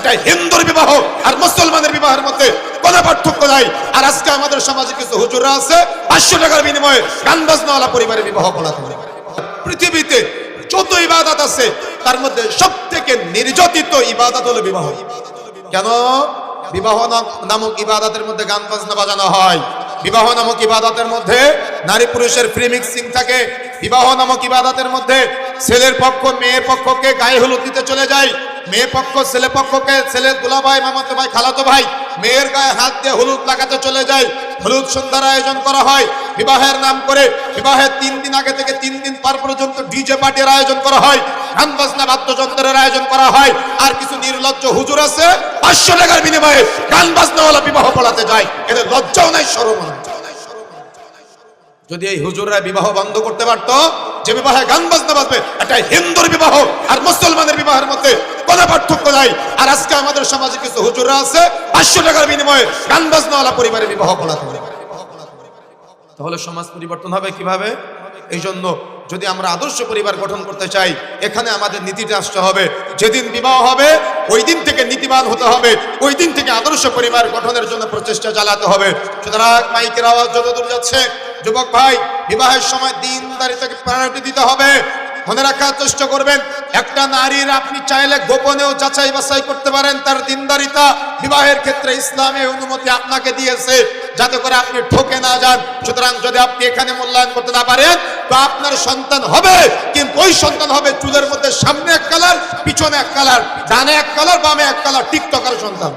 এটা হিন্দুর বিবাহ আর মুসলমানের বিবাহের মধ্যে কোনো পার্থক্য নাই। আর আজকে আমাদের সমাজে কিছু হুজুররা আছে 500 টাকার বিনিময়ে গান বাজনাওয়ালা পরিবারের বিবাহ পড়াতে পারে। পৃথিবীতে যত ইবাদত আছে তার মধ্যে সবথেকে নির্যাতিত ইবাদত হলো বিবাহ। কেন? বিবাহ নামক ইবাদতের মধ্যে গান বাজনা বাজানো হয়। বিবাহ নামক ইবাদতের মধ্যে নারী পুরুষের ফ্রি মিক্সিং থাকে। বিবাহ নামক ইবাদতের মধ্যে ছেলের পক্ষ মেয়ের পক্ষকে গায়ে হলুদ দিতে চলে যায়। মেয়ে পক্ষ ছেলে পক্ষকে, ছেলে দুলা ভাই, মামাতো ভাই, খালাতো ভাই মেয়ের গায়ে হাত দিয়ে হলুদ লাগাতে চলে যায়। হলুদ সন্ধ্যার আয়োজন করা হয় বিবাহের নাম করে। বিবাহের 3 দিন আগে থেকে 3 দিন পার পর্যন্ত ডিজে পার্টির আয়োজন করা হয়, গান বাজনা বাদ্যযন্ত্রের আয়োজন করা হয়। আর কিছু নির্লজ্জ হুজুর আছে 500 টাকার বিনিময়ে গান বাজনাওয়ালা বিবাহ পড়াতে যায়। এদের লজ্জাও নাই, শরমও নাই। যদি এই হুজুররা বিবাহ বন্ধ করতে পারত, যে বিবাহে গান বাজনা বাজবে এটা হিন্দুর বিবাহ আর মুসলমানের বিবাহের মধ্যে কোনো পার্থক্য নাই। আর আজকে আমাদের সমাজে কিছু হুজুররা আছে 500 টাকার বিনিময়ে গান বাজনাওয়ালা পরিবারের বিবাহ পড়াতে পারে। তাহলে সমাজ পরিবর্তন হবে কিভাবে? এই জন্য যদি আমরা আদর্শ পরিবার গঠন করতে চাই, এখানে আমাদের নীতিটা আসতে হবে। যেদিন বিবাহ হবে ওই দিন থেকে নীতিবান হতে হবে, ওই দিন থেকে আদর্শ পরিবার গঠনের জন্য প্রচেষ্টা চালাতে হবে। সুতরাং মাইকের আওয়াজ যতদূর যাচ্ছে, যুবক ভাই, বিবাহের সময় দিনদারিতাকে প্রায়োরিটি দিতে হবে। মনে রাখার চেষ্টা করবেন, একটা নারীর আপনি চাইলে গোপনেও যাচাই বাছাই করতে পারেন তার দিনদারিতা। বিবাহের ক্ষেত্রে ইসলামে অনুমতি আপনাকে দিয়েছে যাতে করে আপনি ঠকে না যান। সুতরাং যদি আপনি এখানে মূল্যায়ন করতে না পারেন তো আপনার সন্তান হবে, কিন্তু ওই সন্তান হবে চুলের মধ্যে সামনে এক কালার, পিছনে এক কালার, ডানে এক কালার, বামে এক কালার, টিকটকার সন্তান।